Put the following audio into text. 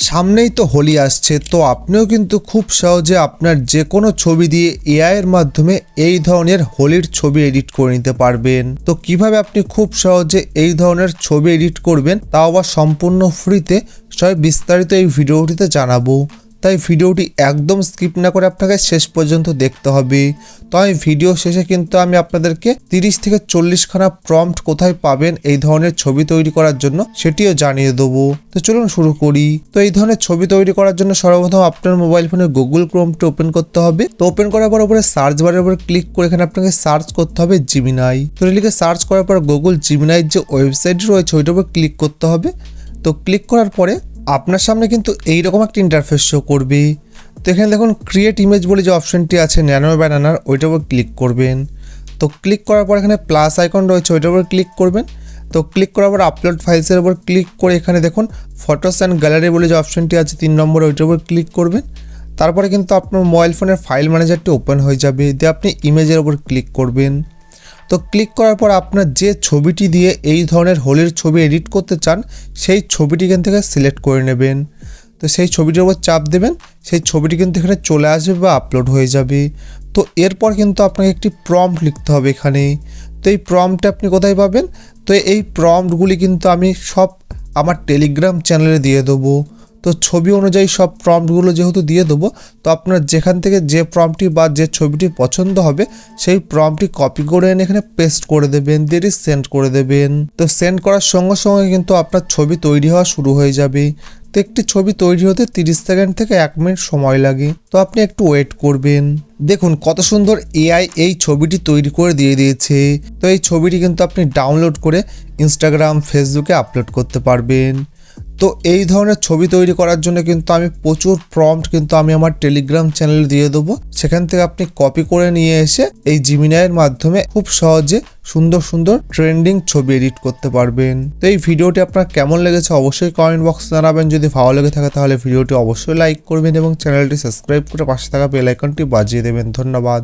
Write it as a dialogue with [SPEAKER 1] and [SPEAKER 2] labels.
[SPEAKER 1] সামনেই তো হোলি আসছে, তো আপনিও কিন্তু খুব সহজে আপনার যে কোনো ছবি দিয়ে এআই এর মাধ্যমে এই ধরনের হোলির ছবি এডিট করে নিতে পারবেন। তো কিভাবে আপনি খুব সহজে এই ধরনের ছবি এডিট করবেন, তাও আবার সম্পূর্ণ ফ্রিতে, সব বিস্তারিত এই ভিডিওটিতে জানাবো। তাই ভিডিওটি একদম স্কিপ না করে আপনাকে শেষ পর্যন্ত দেখতে হবে। তো আমি ভিডিও শেষে কিন্তু আমি আপনাদেরকে 30 থেকে 40 খানা প্রম্পট কোথায় পাবেন এই ধরনের ছবি তৈরি করার জন্য সেটিও জানিয়ে দেবো। তো চলুন শুরু করি। তো এই ধরনের ছবি তৈরি করার জন্য সর্বপ্রথম আপনার মোবাইল ফোনে গুগল ক্রোমটি ওপেন করতে হবে। তো ওপেন করার পর উপরে সার্চ বারের উপর ক্লিক করে এখানে আপনাকে সার্চ করতে হবে জিমিনাই। তো লিখে সার্চ করার পর গুগল জিমিনাইয়ের যে ওয়েবসাইট রয়েছে ওইটার উপর ক্লিক করতে হবে। তো ক্লিক করার পরে আপনার সামনে কিন্তু এইরকম একটা ইন্টারফেস শো করবে। তো এখানে দেখুন ক্রিয়েট ইমেজ বলে যে অপশনটি আছে ন্যানো ব্যানানার, ওইটার উপর ক্লিক করবেন। তো ক্লিক করার পর এখানে প্লাস আইকন রয়েছে ওইটার উপর ক্লিক করবেন। তো ক্লিক করার পর আপলোড ফাইলসের উপর ক্লিক করে এখানে দেখুন ফটোস অ্যান্ড গ্যালারি বলে যে অপশনটি আছে 3 নম্বরে, ওইটার উপর ক্লিক করবেন। তারপরে কিন্তু আপনার মোবাইল ফোনের ফাইল ম্যানেজারটি ওপেন হয়ে যাবে, দিয়ে আপনি ইমেজের উপর ক্লিক করবেন। তো ক্লিক করার পর আপনার যে ছবিটি দিয়ে এই ধরনের হোলির ছবি এডিট করতে চান সেই ছবিটি এখান থেকে সিলেক্ট করে নেবেন। তো সেই ছবিটির উপর চাপ দেবেন, সেই ছবিটি কিন্তু এখানে চলে আসবে বা আপলোড হয়ে যাবে। তো এরপর কিন্তু আপনাকে একটি প্রম্পট লিখতে হবে এখানে। তো এই প্রম্পটটা আপনি কোথায় পাবেন? তো এই প্রম্পটগুলি কিন্তু আমি সব আমার টেলিগ্রাম চ্যানেলে দিয়ে দেবো। তো ছবি অনুযায়ী সব প্রম্পটগুলো যেহেতু দিয়ে দেবো, তো আপনার যেখান থেকে যে প্রম্পটটি বা যে ছবিটি পছন্দ হবে সেই প্রম্পটটি কপি করে এনে এখানে পেস্ট করে দেবেন, দিয়ে সেন্ড করে দেবেন। তো সেন্ড করার সঙ্গে সঙ্গে কিন্তু আপনার ছবি তৈরি হওয়া শুরু হয়ে যাবে। তো একটি ছবি তৈরি হতে 30 সেকেন্ড থেকে 1 মিনিট সময় লাগে, তো আপনি একটু ওয়েট করবেন। দেখুন কত সুন্দর এআই এই ছবিটি তৈরি করে দিয়ে দিয়েছে। তো এই ছবিটি কিন্তু আপনি ডাউনলোড করে ইনস্টাগ্রাম, ফেসবুকে আপলোড করতে পারবেন। তো এই ধরনের ছবি তৈরি করার জন্য কিন্তু আমি প্রচুর প্রম্পট কিন্তু আমি আমার টেলিগ্রাম চ্যানেলে দিয়ে দেবো, সেখান থেকে আপনি কপি করে নিয়ে এসে এই জিমিনাইয়ের মাধ্যমে খুব সহজে সুন্দর সুন্দর ট্রেন্ডিং ছবি এডিট করতে পারবেন। তো এই ভিডিওটি আপনার কেমন লেগেছে অবশ্যই কমেন্ট বক্সে জানাবেন। যদি ভালো লেগে থাকে তাহলে ভিডিওটি অবশ্যই লাইক করবেন এবং চ্যানেলটি সাবস্ক্রাইব করে পাশে থাকা বেল আইকনটি বাজিয়ে দেবেন। ধন্যবাদ।